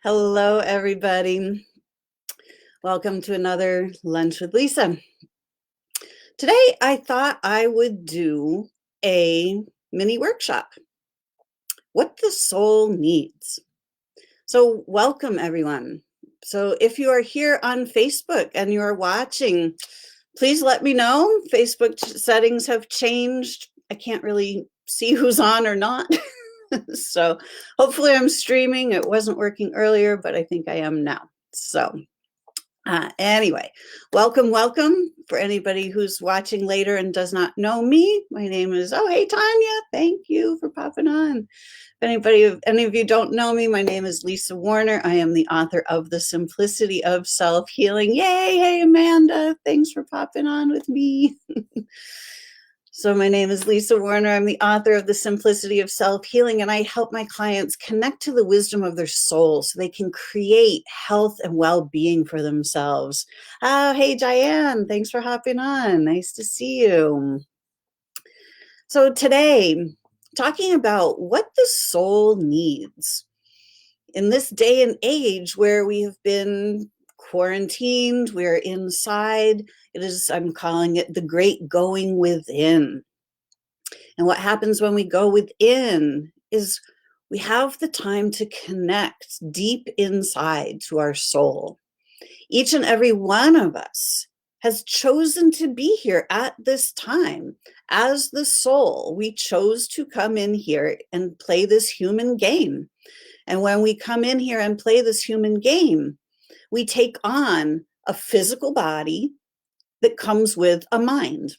Hello, everybody. Welcome to another Lunch with Lisa. Today, I thought I would do a mini workshop, What the Soul Needs. So welcome, everyone. So if you are here on Facebook and you are watching, please let me know. Facebook settings have changed. I can't really see who's on or not. So hopefully I'm streaming. It wasn't working earlier, but I think I am now. So anyway, welcome. For anybody who's watching later and does not know me, my name is, oh, hey, Tanya, thank you for popping on. If any of you don't know me, my name is Lisa Warner. I am the author of The Simplicity of Self-Healing. Yay, hey, Amanda, thanks for popping on with me. So my name is Lisa Warner. I'm the author of The Simplicity of Self-Healing, and I help my clients connect to the wisdom of their soul so they can create health and well-being for themselves. Oh, hey, Diane, thanks for hopping on. Nice to see you. So today, talking about what the soul needs. In this day and age where we have been quarantined, we're inside, I'm calling it the great going within. And what happens when we go within is we have the time to connect deep inside to our soul. Each and every one of us has chosen to be here at this time. As the soul, we chose to come in here and play this human game. And when we come in here and play this human game, we take on a physical body that comes with a mind,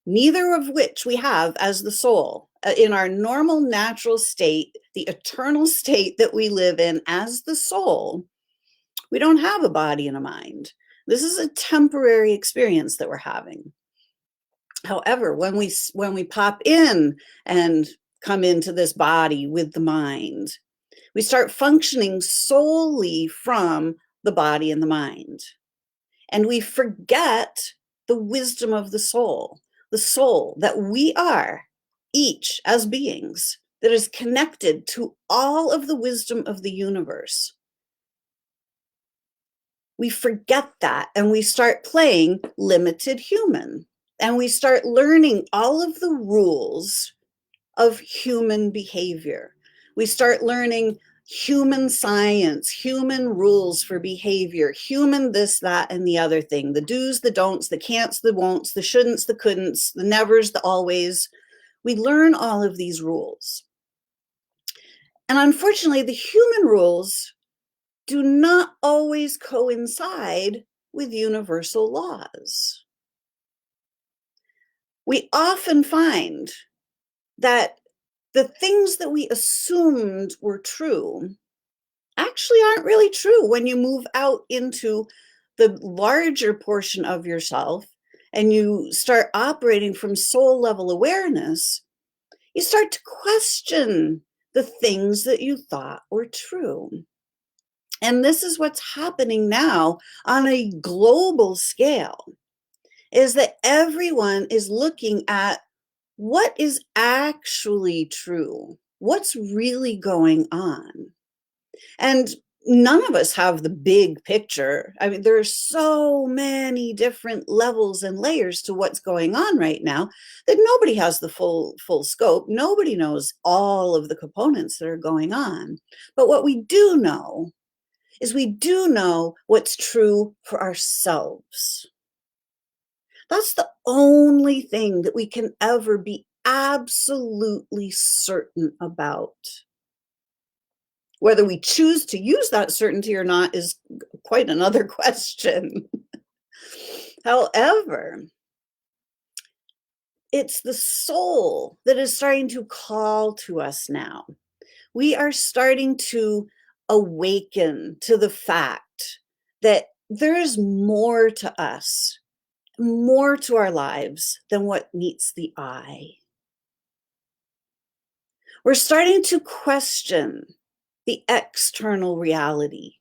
neither of which we have as the soul. In our normal natural state, the eternal state that we live in as the soul, we don't have a body and a mind. This is a temporary experience that we're having. However, when we pop in and come into this body with the mind, we start functioning solely from the body and the mind. And we forget the wisdom of the soul that we are, each as beings, that is connected to all of the wisdom of the universe. We forget that and we start playing limited human, and we start learning all of the rules of human behavior. We start learning human science, human rules for behavior, human this, that, and the other thing, the do's, the don'ts, the can'ts, the won'ts, the shouldn'ts, the couldn'ts, the nevers, the always. We learn all of these rules. And unfortunately, the human rules do not always coincide with universal laws. We often find that the things that we assumed were true actually aren't really true when you move out into the larger portion of yourself and you start operating from soul level awareness. You start to question the things that you thought were true. And this is what's happening now on a global scale, is that everyone is looking at what is actually true, what's really going on. And none of us have the big picture. I mean, there are so many different levels and layers to what's going on right now that nobody has the full scope. Nobody knows all of the components that are going on. But what we do know is we do know what's true for ourselves. That's the only thing that we can ever be absolutely certain about. Whether we choose to use that certainty or not is quite another question. However, it's the soul that is starting to call to us now. We are starting to awaken to the fact that there is more to us, more to our lives than what meets the eye. We're starting to question the external reality.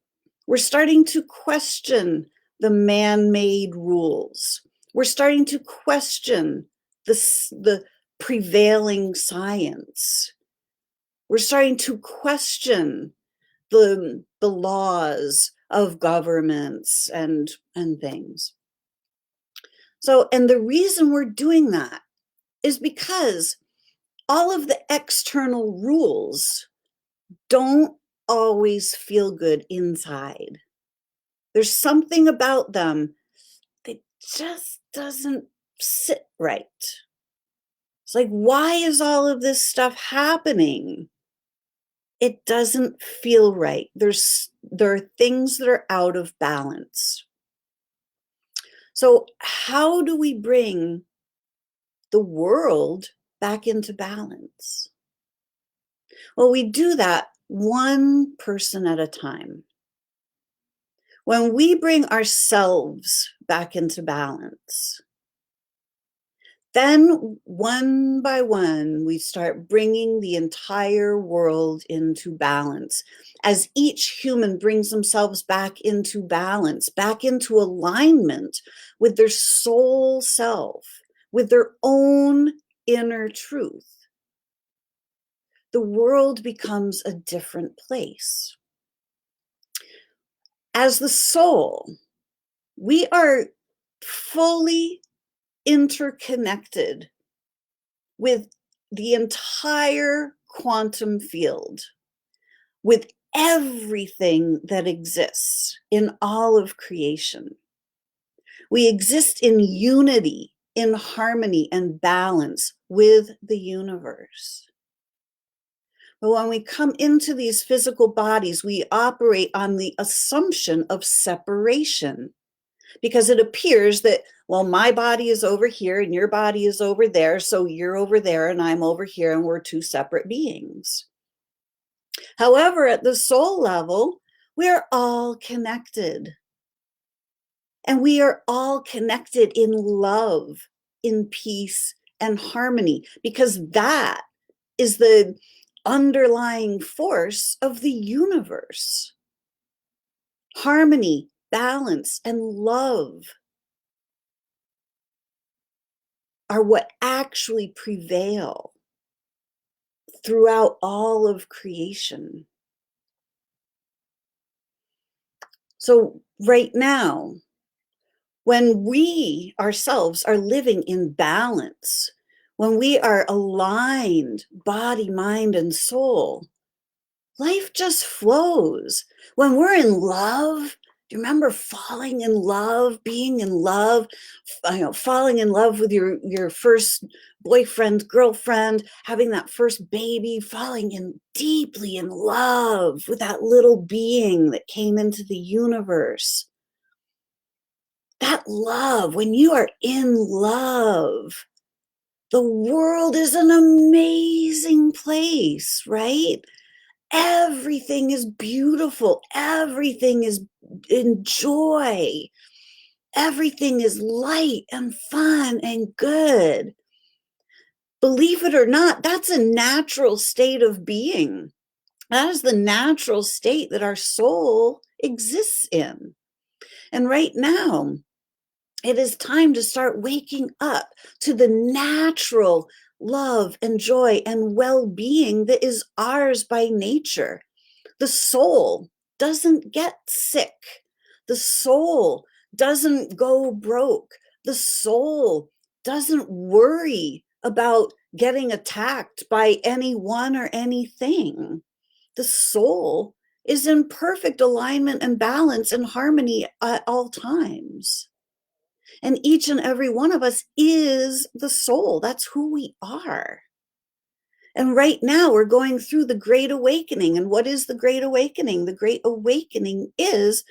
We're starting to question the man-made rules. We're starting to question the prevailing science. We're starting to question the laws of governments and things. So, and the reason we're doing that is because all of the external rules don't always feel good inside. There's something about them that just doesn't sit right. It's like, why is all of this stuff happening? It doesn't feel right. There are things that are out of balance. So how do we bring the world back into balance? Well, we do that one person at a time. When we bring ourselves back into balance, then one by one, we start bringing the entire world into balance. As each human brings themselves back into balance, back into alignment with their soul self, with their own inner truth, the world becomes a different place. As the soul, we are fully interconnected with the entire quantum field, with everything that exists in all of creation. We exist in unity, in harmony and balance with the universe. But when we come into these physical bodies, we operate on the assumption of separation, because it appears that, well, my body is over here and your body is over there, so you're over there and I'm over here and we're two separate beings. However, at the soul level, we're all connected. And we are all connected in love, in peace and harmony, because that is the underlying force of the universe. Harmony, balance, and love are what actually prevail throughout all of creation. So right now, when we ourselves are living in balance, when we are aligned, body, mind, and soul, life just flows. When we're in love, do you remember falling in love, being in love, falling in love with your first boyfriend, girlfriend, having that first baby, falling in deeply in love with that little being that came into the universe? That love, when you are in love, the world is an amazing place, right? Everything is beautiful. Everything is in joy. Everything is light and fun and good. Believe it or not, that's a natural state of being. That is the natural state that our soul exists in. And right now, it is time to start waking up to the natural love and joy and well-being that is ours by nature. The soul doesn't get sick. The soul doesn't go broke. The soul doesn't worry about getting attacked by anyone or anything. The soul is in perfect alignment and balance and harmony at all times. And each and every one of us is the soul. That's who we are. And right now we're going through the Great Awakening. And what is the Great Awakening? The Great Awakening is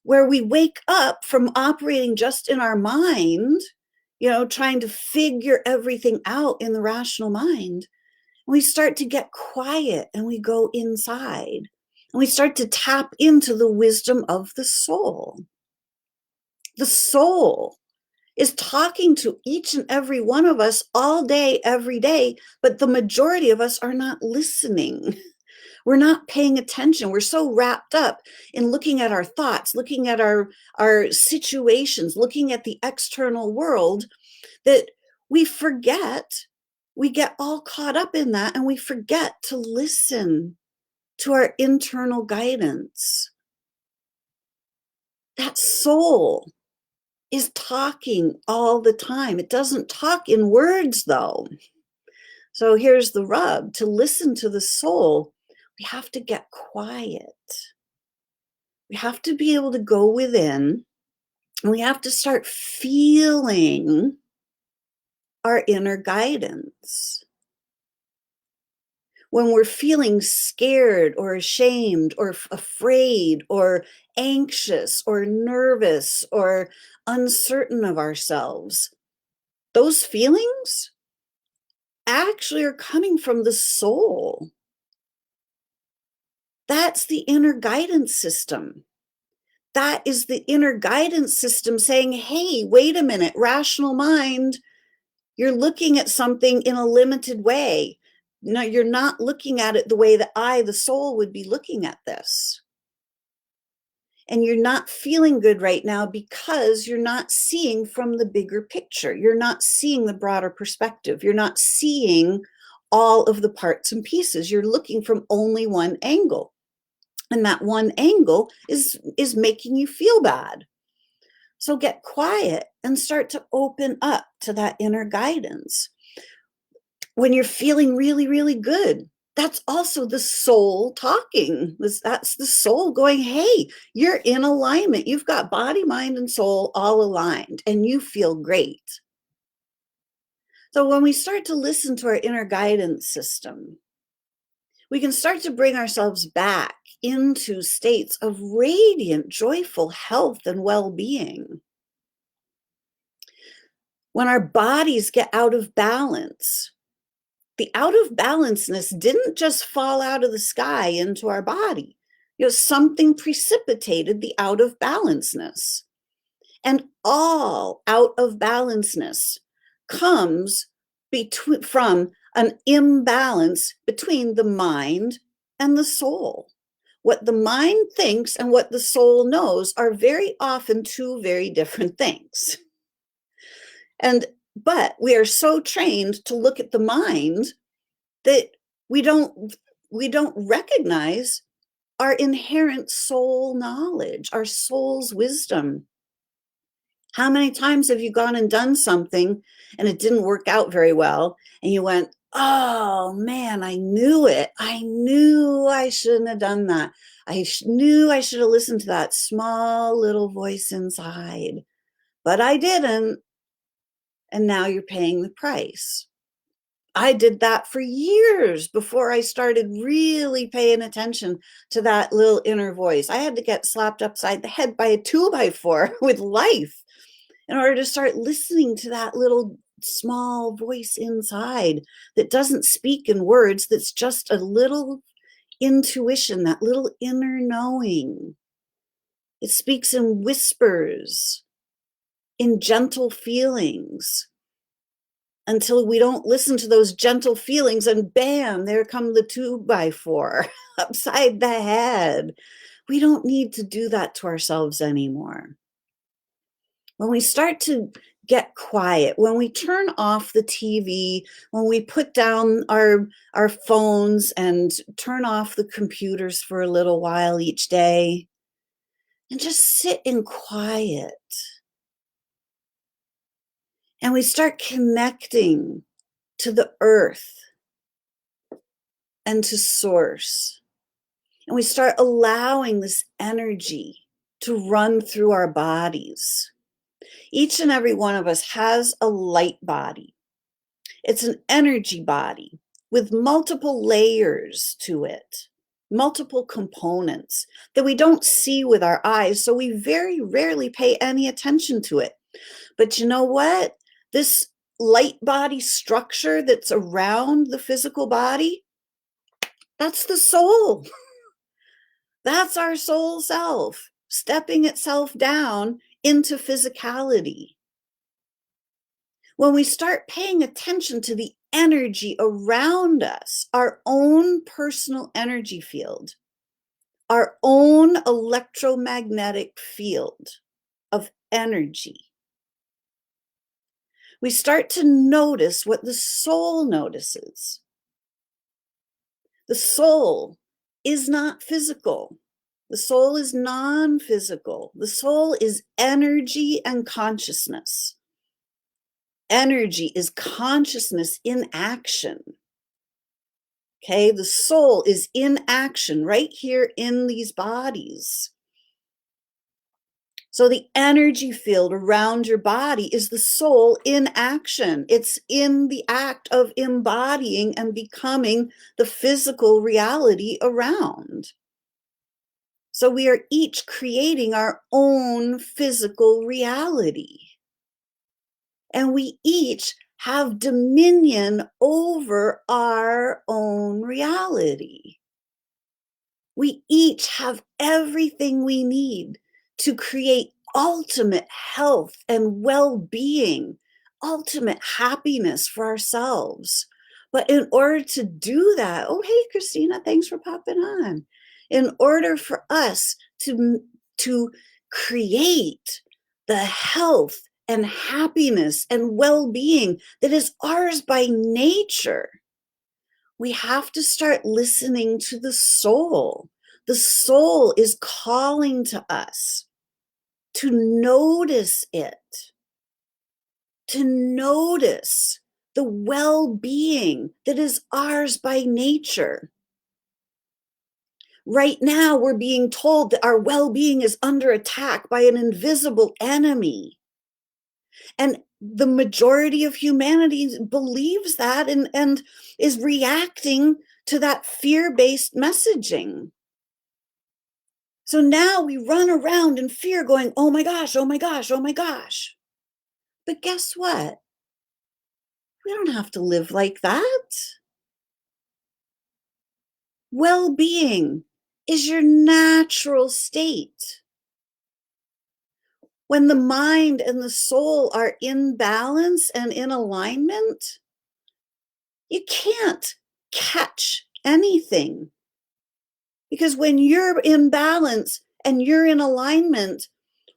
where we wake up from operating just in our mind, trying to figure everything out in the rational mind. And we start to get quiet and we go inside and we start to tap into the wisdom of the soul. The soul is talking to each and every one of us all day, every day, but the majority of us are not listening. We're not paying attention. We're so wrapped up in looking at our thoughts, looking at our situations, looking at the external world, that we forget, we get all caught up in that and we forget to listen to our internal guidance. That soul is talking all the time. It doesn't talk in words, though. So here's the rub. To listen to the soul, we have to get quiet. We have to be able to go within, and we have to start feeling our inner guidance. When we're feeling scared or ashamed or afraid or anxious or nervous or uncertain of ourselves, those feelings actually are coming from the soul. That's the inner guidance system. That is the inner guidance system saying, hey, wait a minute, rational mind, you're looking at something in a limited way. No, you're not looking at it the way that I, the soul, would be looking at this. And you're not feeling good right now because you're not seeing from the bigger picture. You're not seeing the broader perspective. You're not seeing all of the parts and pieces. You're looking from only one angle. And that one angle is making you feel bad. So get quiet and start to open up to that inner guidance. When you're feeling really, really good, that's also the soul talking. That's the soul going, hey, you're in alignment. You've got body, mind, and soul all aligned, and you feel great. So when we start to listen to our inner guidance system, we can start to bring ourselves back into states of radiant, joyful health and well-being. When our bodies get out of balance, the out of balanceness didn't just fall out of the sky into our body. Something precipitated the out of balanceness. And all out of balanceness comes from an imbalance between the mind and the soul. What the mind thinks and what the soul knows are very often two very different things. But we are so trained to look at the mind that we don't recognize our inherent soul knowledge, our soul's wisdom. How many times have you gone and done something and it didn't work out very well and you went, oh man, I knew it. I knew I shouldn't have done that. I knew I should have listened to that small little voice inside, but I didn't. And now you're paying the price. I did that for years before I started really paying attention to that little inner voice. I had to get slapped upside the head by a 2x4 with life in order to start listening to that little small voice inside that doesn't speak in words, that's just a little intuition, that little inner knowing. It speaks in whispers, in gentle feelings, until we don't listen to those gentle feelings and bam, there come the 2x4 upside the head. We don't need to do that to ourselves anymore. When we start to get quiet, when we turn off the TV, when we put down our phones and turn off the computers for a little while each day and just sit in quiet, and we start connecting to the earth and to source, and we start allowing this energy to run through our bodies. Each and every one of us has a light body. It's an energy body with multiple layers to it, multiple components that we don't see with our eyes, so we very rarely pay any attention to it. But you know what? This light body structure that's around the physical body, that's the soul. That's our soul self, stepping itself down into physicality. When we start paying attention to the energy around us, our own personal energy field, our own electromagnetic field of energy, we start to notice what the soul notices. The soul is not physical. The soul is non-physical. The soul is energy and consciousness. Energy is consciousness in action. Okay, the soul is in action right here in these bodies. So the energy field around your body is the soul in action. It's in the act of embodying and becoming the physical reality around. So we are each creating our own physical reality. And we each have dominion over our own reality. We each have everything we need to create ultimate health and well-being, ultimate happiness for ourselves. But in order to do that, oh, hey, Christina, thanks for popping on. In order for us to create the health and happiness and well-being that is ours by nature, we have to start listening to the soul. The soul is calling to us to notice it, to notice the well-being that is ours by nature. Right now, we're being told that our well-being is under attack by an invisible enemy. And the majority of humanity believes that and is reacting to that fear-based messaging. So now we run around in fear going, oh my gosh, oh my gosh, oh my gosh. But guess what? We don't have to live like that. Well-being is your natural state. When the mind and the soul are in balance and in alignment, you can't catch anything. Because when you're in balance and you're in alignment,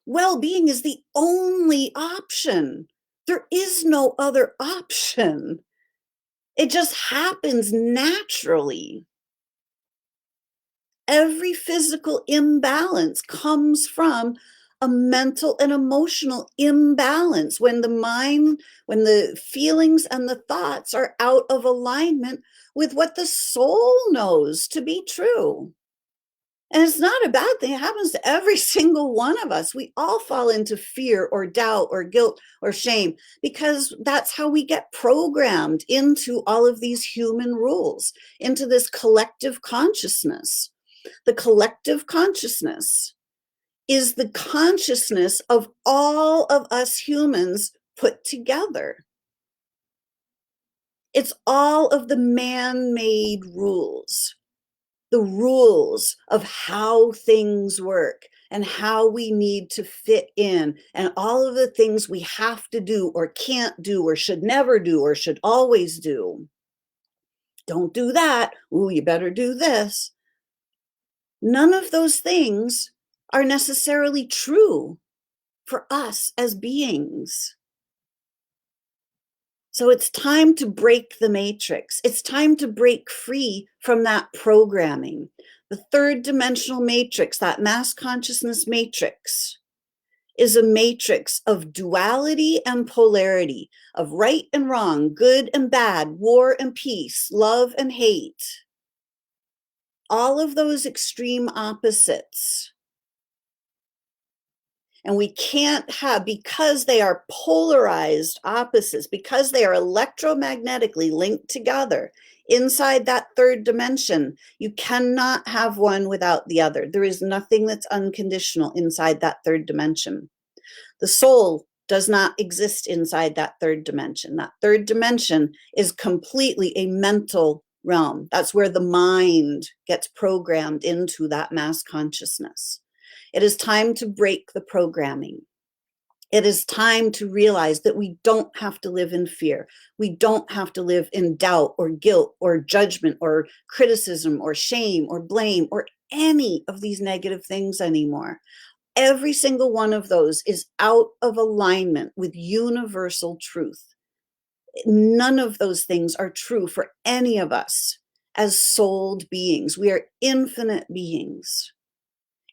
well-being is the only option. There is no other option. It just happens naturally. Every physical imbalance comes from a mental and emotional imbalance when the mind, when the feelings and the thoughts are out of alignment with what the soul knows to be true. And it's not a bad thing. It happens to every single one of us. We all fall into fear or doubt or guilt or shame because that's how we get programmed into all of these human rules, into this collective consciousness. The collective consciousness is the consciousness of all of us humans put together. It's all of the man-made rules. The rules of how things work and how we need to fit in and all of the things we have to do or can't do or should never do or should always do. Don't do that. Ooh, you better do this. None of those things are necessarily true for us as beings. So it's time to break the matrix. It's time to break free from that programming. The third dimensional matrix, that mass consciousness matrix, is a matrix of duality and polarity, of right and wrong, good and bad, war and peace, love and hate. All of those extreme opposites. And we can't have, because they are polarized opposites, because they are electromagnetically linked together inside that third dimension, you cannot have one without the other. There is nothing that's unconditional inside that third dimension. The soul does not exist inside that third dimension. That third dimension is completely a mental realm. That's where the mind gets programmed into that mass consciousness. It is time to break the programming. It is time to realize that we don't have to live in fear. We don't have to live in doubt or guilt or judgment or criticism or shame or blame or any of these negative things anymore. Every single one of those is out of alignment with universal truth. None of those things are true for any of us as souled beings. We are infinite beings.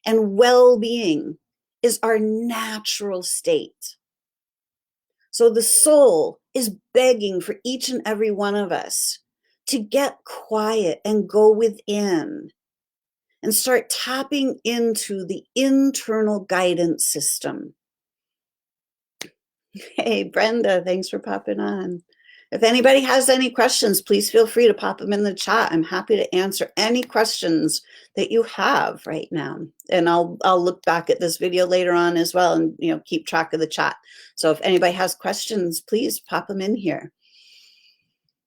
And well-being is our natural state. So the soul is begging for each and every one of us to get quiet and go within and start tapping into the internal guidance system. Hey, Brenda, thanks for popping on. If anybody has any questions, please feel free to pop them in the chat. I'm happy to answer any questions that you have right now. And I'll look back at this video later on as well and keep track of the chat. So if anybody has questions, please pop them in here.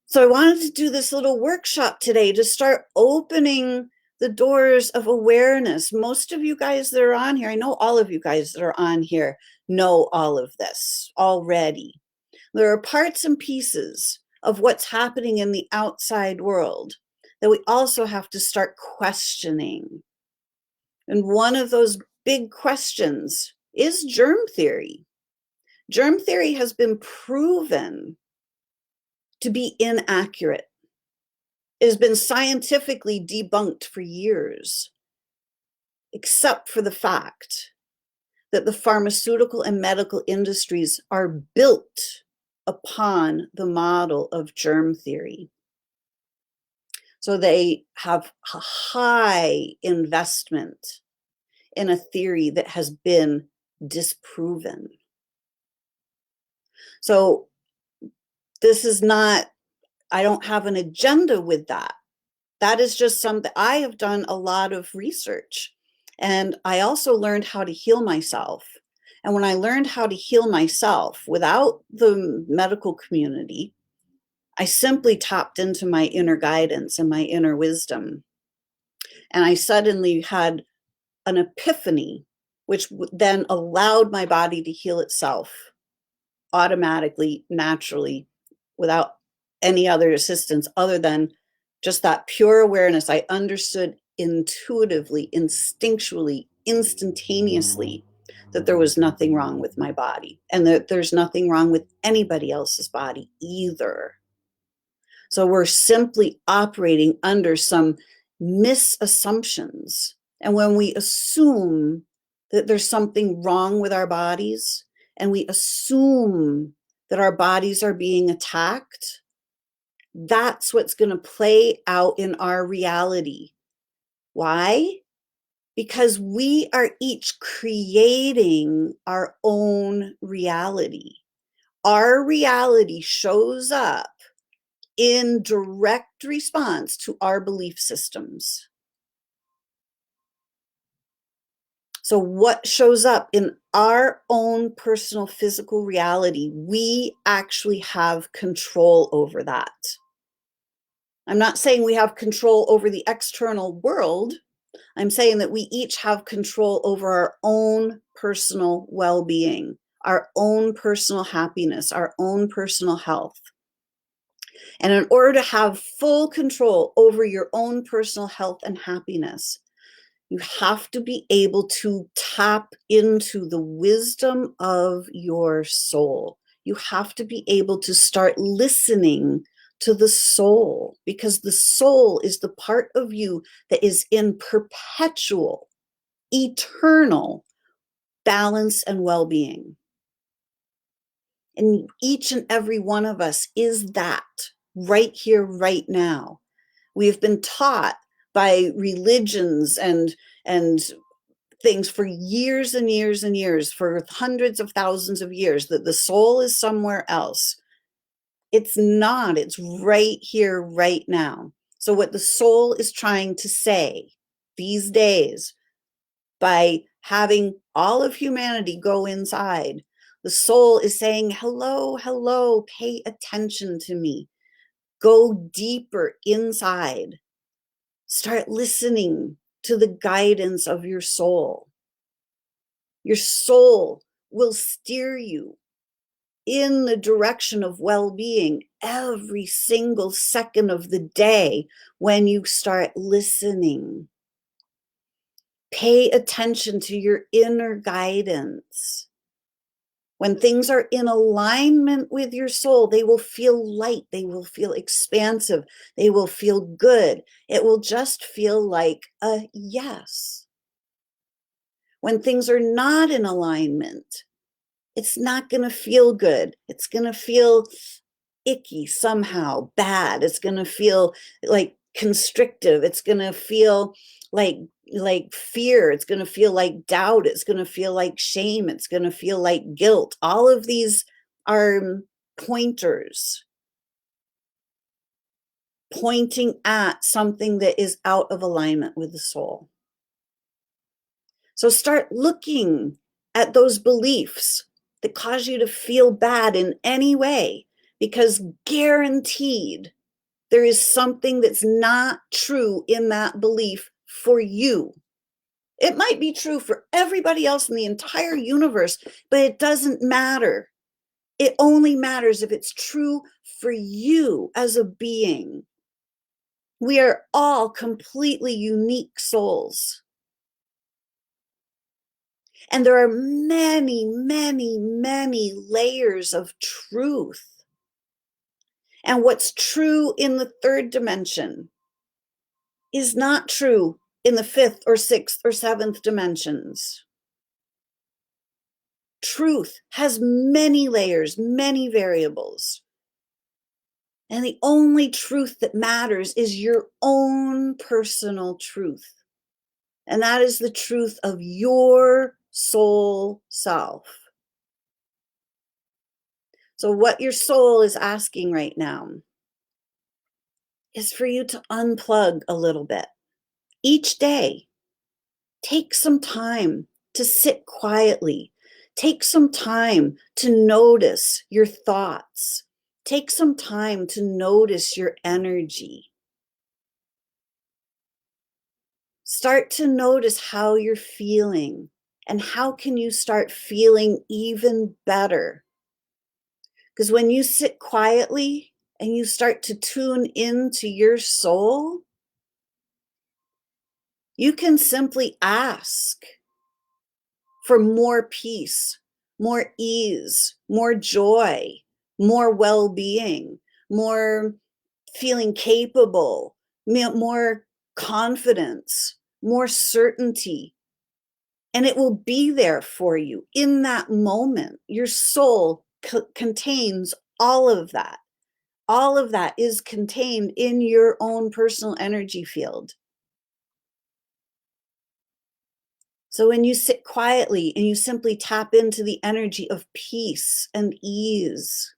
So I wanted to do this little workshop today to start opening the doors of awareness. Most of you guys that are on here, I know all of you guys that are on here know all of this already. There are parts and pieces of what's happening in the outside world that we also have to start questioning. And one of those big questions is germ theory. Germ theory has been proven to be inaccurate. It has been scientifically debunked for years, except for the fact that the pharmaceutical and medical industries are built upon the model of germ theory. So they have a high investment in a theory that has been disproven. So this is not, I don't have an agenda with that. That is just something, I have done a lot of research, and I also learned how to heal myself. And when I learned how to heal myself without the medical community, I simply tapped into my inner guidance and my inner wisdom. And I suddenly had an epiphany, which then allowed my body to heal itself automatically, naturally, without any other assistance other than just that pure awareness. I understood intuitively, instinctually, instantaneously that there was nothing wrong with my body and that there's nothing wrong with anybody else's body either. So we're simply operating under some misassumptions. And when we assume that there's something wrong with our bodies and we assume that our bodies are being attacked, that's what's going to play out in our reality. Why? Because we are each creating our own reality. Our reality shows up in direct response to our belief systems. So what shows up in our own personal physical reality, we actually have control over that. I'm not saying we have control over the external world. I'm saying that we each have control over our own personal well-being, our own personal happiness, our own personal health. And in order to have full control over your own personal health and happiness, you have to be able to tap into the wisdom of your soul. You have to be able to start listening to the soul, because the soul is the part of you that is in perpetual, eternal balance and well-being. And each and every one of us is that right here, right now. We have been taught by religions and things for years and years and years, for hundreds of thousands of years, that the soul is somewhere else. It's not. It's right here, right now. So what the soul is trying to say these days, by having all of humanity go inside, the soul is saying, hello, hello, pay attention to me. Go deeper inside. Start listening to the guidance of your soul. Your soul will steer you in the direction of well-being every single second of the day when you start listening. Pay attention to your inner guidance. When things are in alignment with your soul, they will feel light, they will feel expansive, they will feel good. It will just feel like a yes. When things are not in alignment, it's not going to feel good. It's going to feel icky somehow, bad. It's going to feel like constrictive. It's going to feel like fear. It's going to feel like doubt. It's going to feel like shame. It's going to feel like guilt. All of these are pointers pointing at something that is out of alignment with the soul. So start looking at those beliefs that cause you to feel bad in any way, because guaranteed there is something that's not true in that belief for you. It might be true for everybody else in the entire universe, but it doesn't matter. It only matters if it's true for you as a being. We are all completely unique souls. And there are many, many, many layers of truth. And what's true in the third dimension is not true in the fifth or sixth or seventh dimensions. Truth has many layers, many variables. And the only truth that matters is your own personal truth. And that is the truth of your soul self. So what your soul is asking right now is for you to unplug a little bit. Each day, take some time to sit quietly. Take some time to notice your thoughts. Take some time to notice your energy. Start to notice how you're feeling, and how can you start feeling even better? Because when you sit quietly and you start to tune into your soul, you can simply ask for more peace, more ease, more joy, more well-being, more feeling capable, more confidence, more certainty. And it will be there for you in that moment. Your soul contains all of that. All of that is contained in your own personal energy field. So when you sit quietly and you simply tap into the energy of peace and ease,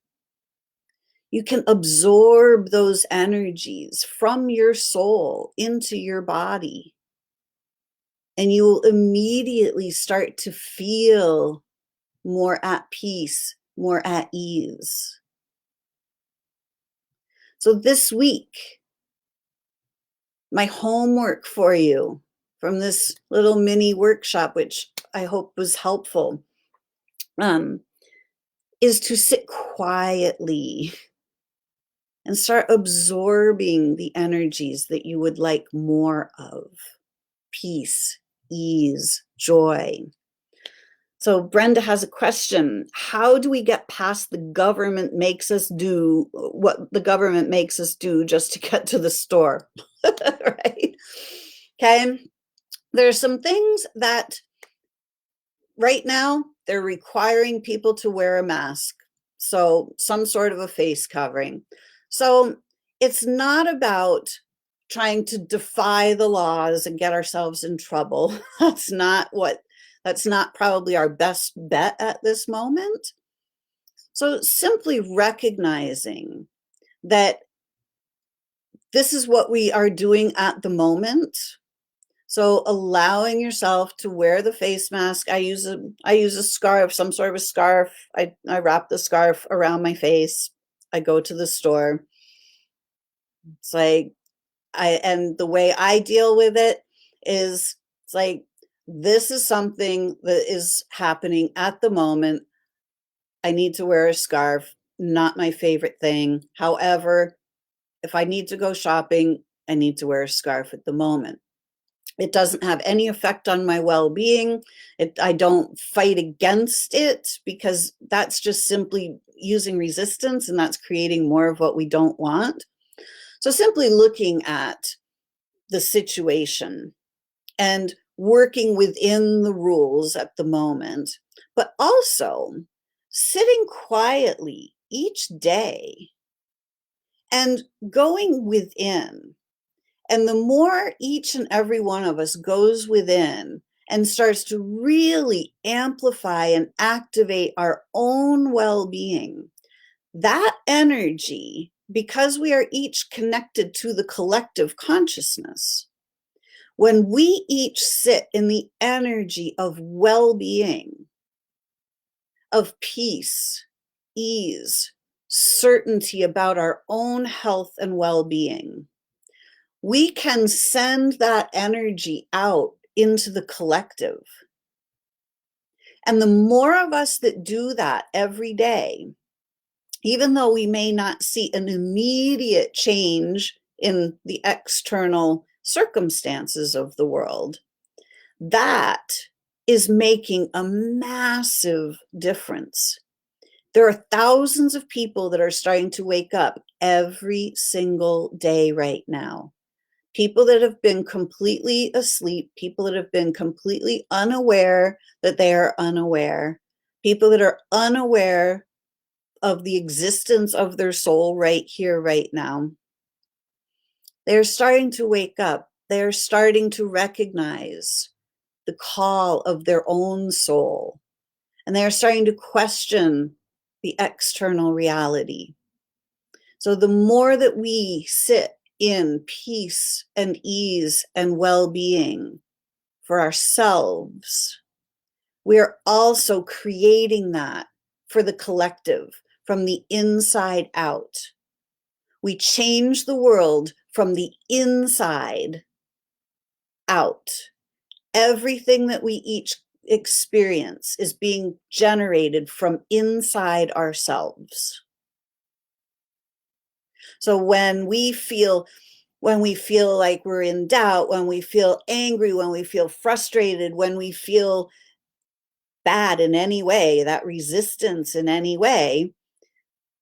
you can absorb those energies from your soul into your body. And you will immediately start to feel more at peace, more at ease. So this week, my homework for you from this little mini workshop, which I hope was helpful, is to sit quietly and start absorbing the energies that you would like more of: peace, ease, joy. So Brenda has a question. How do we get past the government makes us do what the government makes us do just to get to the store? Right? Okay. There's some things that right now they're requiring people to wear a mask. So some sort of a face covering. So it's not about trying to defy the laws and get ourselves in trouble. That's not probably our best bet at this moment. So simply recognizing that this is what we are doing at the moment. So allowing yourself to wear the face mask. I use a scarf, some sort of a scarf. I wrap the scarf around my face. I go to the store. It's like and the way I deal with it is, it's like, this is something that is happening at the moment. I need to wear a scarf, not my favorite thing. However, if I need to go shopping, I need to wear a scarf at the moment. It doesn't have any effect on my well-being. I don't fight against it, because that's just simply using resistance, and that's creating more of what we don't want. So simply looking at the situation and working within the rules at the moment, but also sitting quietly each day and going within. And the more each and every one of us goes within and starts to really amplify and activate our own well-being, that energy, because we are each connected to the collective consciousness, when we each sit in the energy of well-being, of peace, ease, certainty about our own health and well-being, we can send that energy out into the collective. And the more of us that do that every day, even though we may not see an immediate change in the external circumstances of the world, that is making a massive difference. There are thousands of people that are starting to wake up every single day right now. People that have been completely asleep, people that have been completely unaware that they are unaware, people that are unaware of the existence of their soul right here, right now. They're starting to wake up. They're starting to recognize the call of their own soul. And they're starting to question the external reality. So the more that we sit in peace and ease and well-being for ourselves, we are also creating that for the collective from the inside out. We change the world from the inside out. Everything that we each experience is being generated from inside ourselves. So when we feel like we're in doubt, when we feel angry, when we feel frustrated, when we feel bad in any way, that resistance in any way,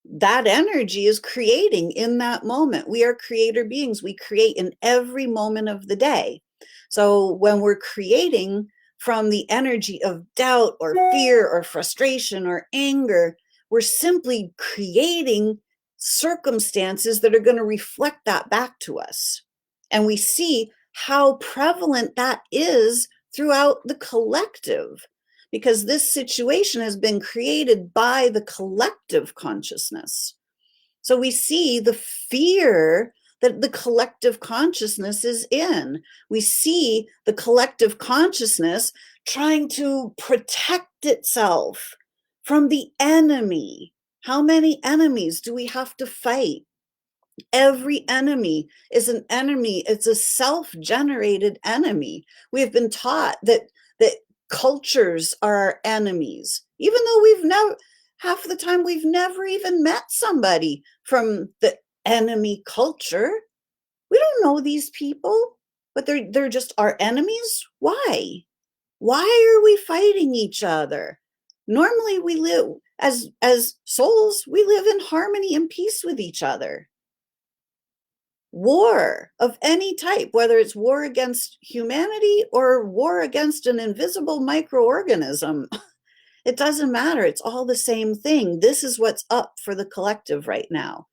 that energy is creating in that moment. We are creator beings. We create in every moment of the day. So when we're creating from the energy of doubt or fear or frustration or anger, we're simply creating circumstances that are going to reflect that back to us. And we see how prevalent that is throughout the collective, because this situation has been created by the collective consciousness. So we see the fear that the collective consciousness is in. We see the collective consciousness trying to protect itself from the enemy. How many enemies do we have to fight? Every enemy is an enemy. It's a self-generated enemy. We have been taught that cultures are our enemies, even though half the time we've never even met somebody from the enemy culture. We don't know these people, but they're just our enemies. Why? Why are we fighting each other? Normally we live as souls, we live in harmony and peace with each other. War of any type, whether it's war against humanity or war against an invisible microorganism, it doesn't matter. It's all the same thing. This is what's up for the collective right now.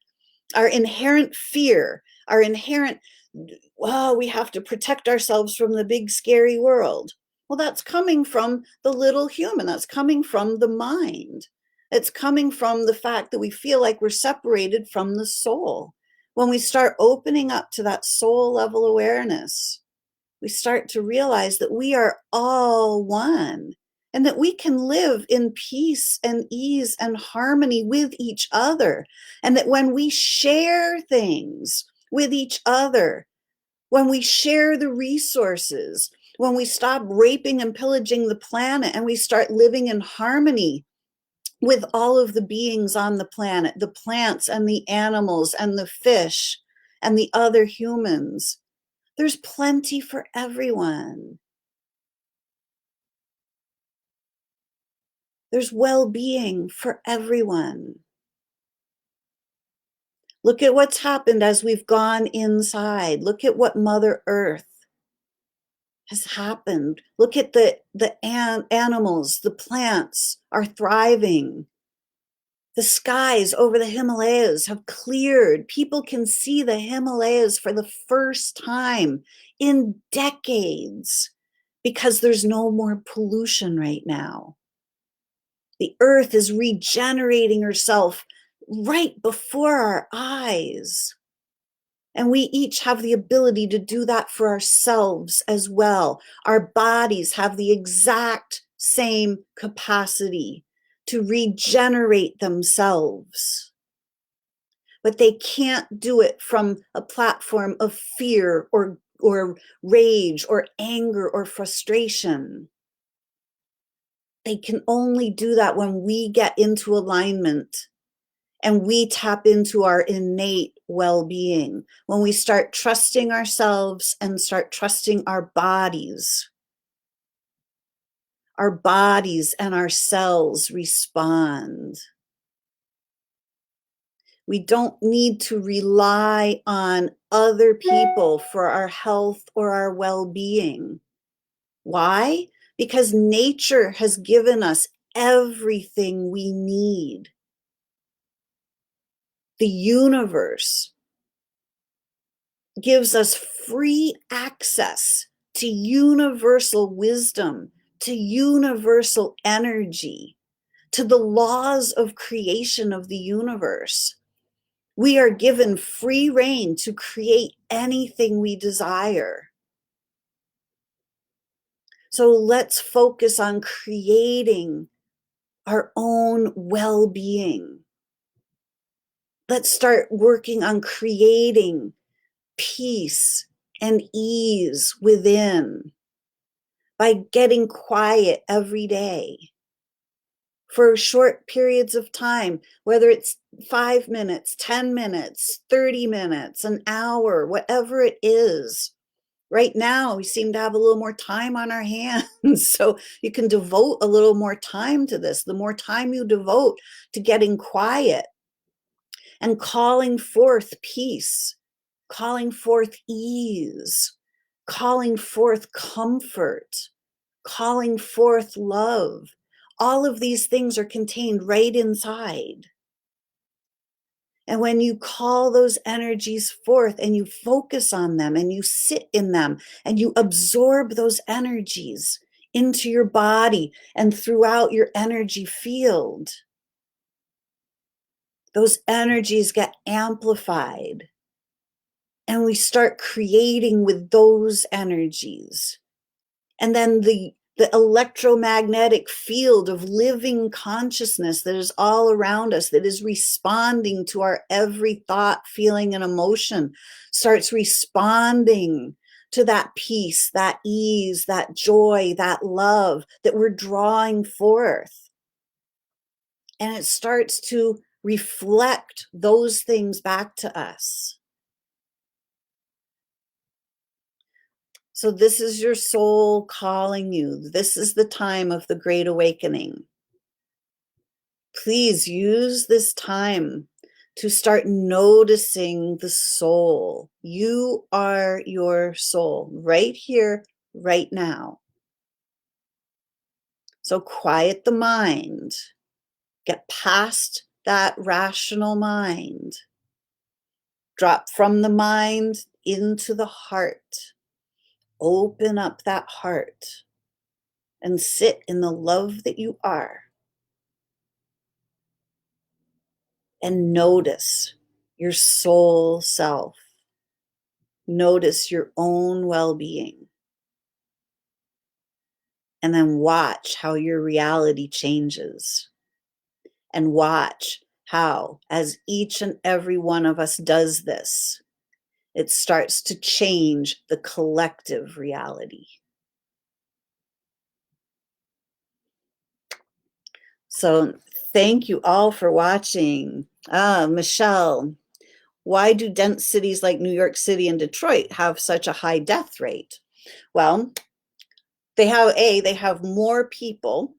Our inherent fear, our inherent, well, we have to protect ourselves from the big scary world. Well, that's coming from the little human. That's coming from the mind. It's coming from the fact that we feel like we're separated from the soul. When we start opening up to that soul level awareness, we start to realize that we are all one, and that we can live in peace and ease and harmony with each other. And that when we share things with each other, when we share the resources, when we stop raping and pillaging the planet and we start living in harmony with all of the beings on the planet, the plants and the animals and the fish and the other humans, There's plenty for everyone. There's well-being for everyone. Look at what's happened as we've gone inside. Look at what Mother Earth has happened. Look at the animals, the plants are thriving. The skies over the Himalayas have cleared. People can see the Himalayas for the first time in decades because there's no more pollution right now. The earth is regenerating herself right before our eyes. And we each have the ability to do that for ourselves as well. Our bodies have the exact same capacity to regenerate themselves. But they can't do it from a platform of fear or rage or anger or frustration. They can only do that when we get into alignment and we tap into our innate well-being, when we start trusting ourselves and start trusting our bodies and our cells respond. We don't need to rely on other people for our health or our well-being. Why? Because nature has given us everything we need. The universe gives us free access to universal wisdom, to universal energy, to the laws of creation of the universe. We are given free rein to create anything we desire. So let's focus on creating our own well-being. Let's start working on creating peace and ease within by getting quiet every day for short periods of time, whether it's 5 minutes, 10 minutes, 30 minutes, an hour, whatever it is. Right now, we seem to have a little more time on our hands, so you can devote a little more time to this. The more time you devote to getting quiet and calling forth peace, calling forth ease, calling forth comfort, calling forth love. All of these things are contained right inside. And when you call those energies forth and you focus on them and you sit in them and you absorb those energies into your body and throughout your energy field, those energies get amplified. And we start creating with those energies. And then the electromagnetic field of living consciousness that is all around us, that is responding to our every thought, feeling, and emotion, starts responding to that peace, that ease, that joy, that love that we're drawing forth. And it starts to reflect those things back to us. So this is your soul calling you. This is the time of the Great Awakening. Please use this time to start noticing the soul. You are your soul right here, right now. So quiet the mind. Get past that rational mind. Drop from the mind into the heart. Open up that heart and sit in the love that you are. And notice your soul self. Notice your own well-being. And then watch how your reality changes. And watch how, as each and every one of us does this, it starts to change the collective reality. So thank you all for watching. Michelle, Why do dense cities like New York City and Detroit have such a high death rate? Well, they have more people.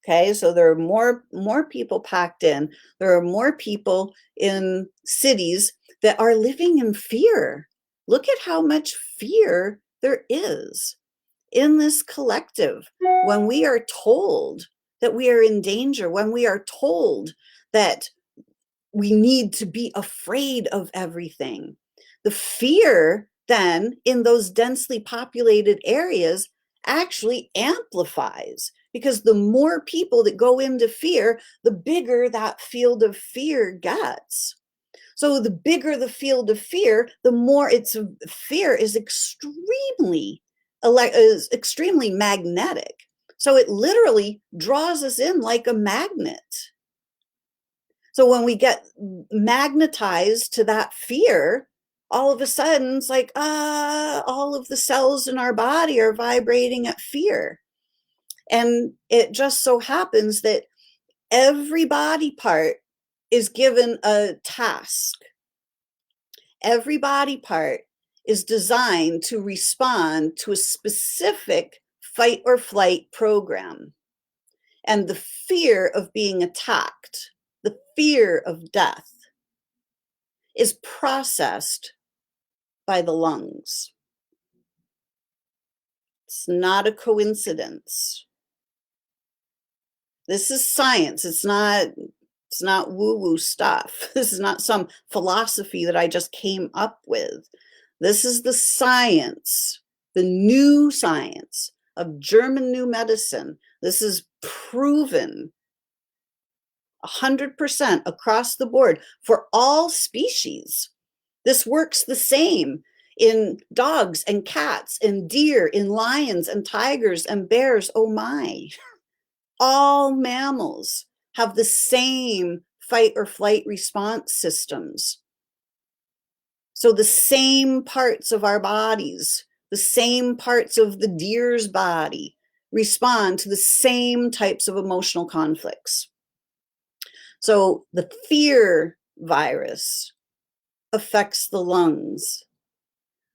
Okay, so there are more people packed in. There are more people in cities that are living in fear. Look at how much fear there is in this collective when we are told that we are in danger, when we are told that we need to be afraid of everything. The fear then in those densely populated areas actually amplifies, because the more people that go into fear, the bigger that field of fear gets. So the bigger the field of fear, the more fear is extremely magnetic. So it literally draws us in like a magnet. So when we get magnetized to that fear, all of a sudden it's like, all of the cells in our body are vibrating at fear. And it just so happens that every body part is given a task. Every body part is designed to respond to a specific fight or flight program. And the fear of being attacked, the fear of death, is processed by the lungs. It's not a coincidence. This is science. It's not woo-woo stuff. This is not some philosophy that I just came up with. This is the science, the new science of German new medicine. This is proven 100% across the board for all species. This works the same in dogs and cats and deer, in lions and tigers and bears. Oh my. All mammals have the same fight or flight response systems. So the same parts of our bodies, the same parts of the deer's body respond to the same types of emotional conflicts. So the fear virus affects the lungs.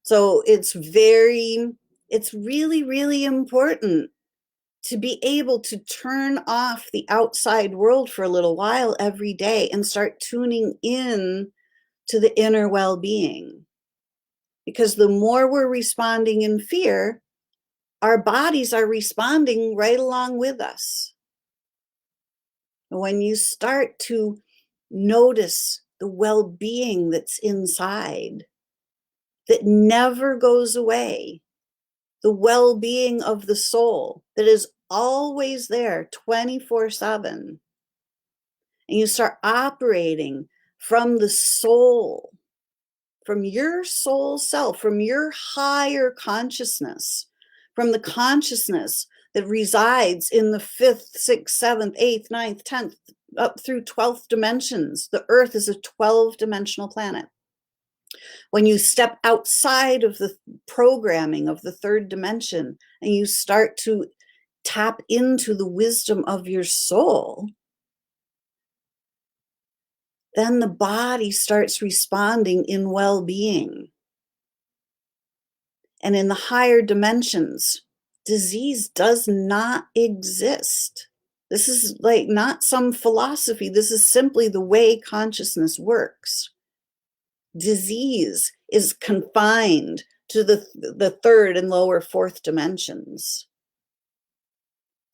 So it's really, really important to be able to turn off the outside world for a little while every day and start tuning in to the inner well-being. Because the more we're responding in fear, our bodies are responding right along with us. When you start to notice the well-being that's inside, that never goes away, the well-being of the soul that is always there 24/7, and you start operating from the soul, from your soul self, from your higher consciousness, from the consciousness that resides in the 5th, 6th, 7th, 8th, 9th, 10th, up through 12th dimensions. The earth is a 12-dimensional planet. When you step outside of the programming of the 3rd dimension and you start to tap into the wisdom of your soul, then the body starts responding in well-being. And in the higher dimensions, disease does not exist. This is like not some philosophy. This is simply the way consciousness works. Disease is confined to the 3rd and lower 4th dimensions.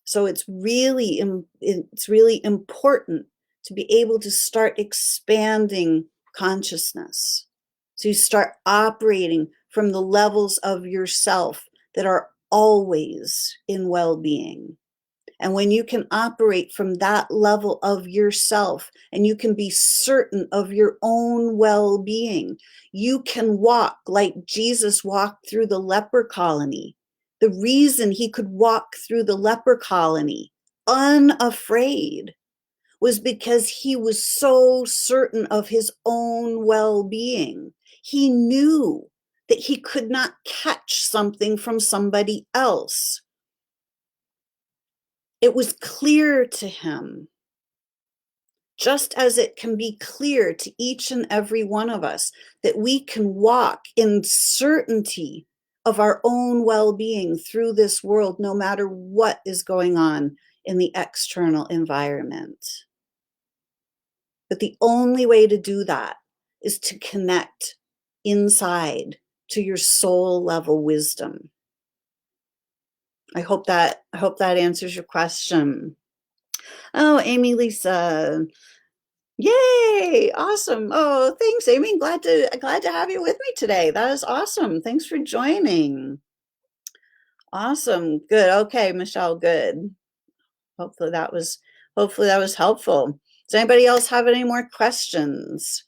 So it's really important to be able to start expanding consciousness. So you start operating from the levels of yourself that are always in well-being. And when you can operate from that level of yourself and you can be certain of your own well-being, you can walk like Jesus walked through the leper colony. The reason he could walk through the leper colony unafraid was because he was so certain of his own well-being. He knew that he could not catch something from somebody else. It was clear to him. just as it can be clear to each and every one of us that we can walk in certainty of our own well-being through this world, no matter what is going on in the external environment. But the only way to do that is to connect inside to your soul level wisdom. I hope that answers your question. Oh, Amy Lisa. Yay! Awesome. Oh, thanks, Amy. Glad to have you with me today. That is awesome. Thanks for joining. Awesome. Good. Okay, Michelle, good. Hopefully that was helpful. Does anybody else have any more questions?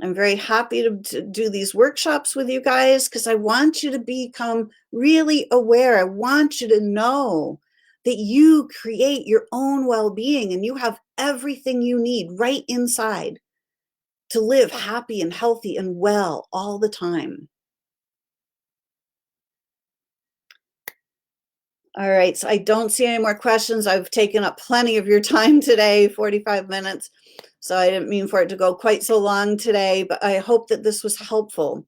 I'm very happy to do these workshops with you guys because I want you to become really aware. I want you to know that you create your own well-being and you have everything you need right inside to live happy and healthy and well all the time. All right, so I don't see any more questions. I've taken up plenty of your time today, 45 minutes. So I didn't mean for it to go quite so long today, but I hope that this was helpful.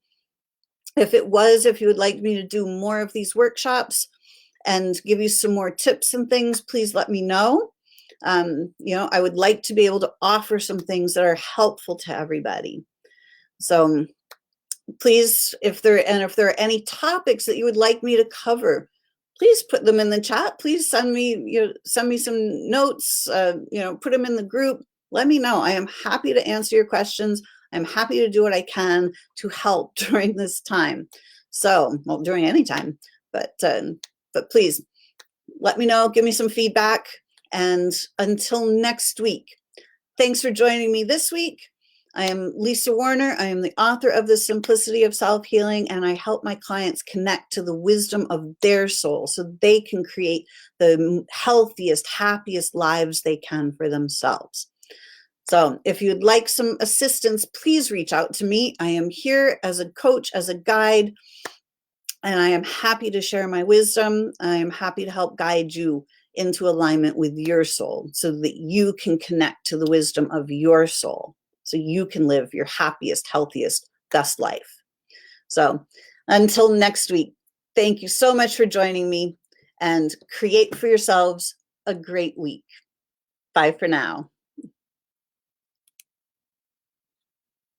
If it was, if you would like me to do more of these workshops and give you some more tips and things, please let me know. I would like to be able to offer some things that are helpful to everybody. So please, if there are any topics that you would like me to cover, please put them in the chat. Please send me some notes, put them in the group. Let me know. I am happy to answer your questions. I'm happy to do what I can to help during this time. So, well, during any time, but please let me know, give me some feedback. And until next week, thanks for joining me this week. I am Lisa Warner. I am the author of The Simplicity of Self-Healing, and I help my clients connect to the wisdom of their soul so they can create the healthiest, happiest lives they can for themselves. So if you'd like some assistance, please reach out to me. I am here as a coach, as a guide, and I am happy to share my wisdom. I am happy to help guide you into alignment with your soul so that you can connect to the wisdom of your soul, so you can live your happiest, healthiest, best life. So until next week, thank you so much for joining me, and create for yourselves a great week. Bye for now.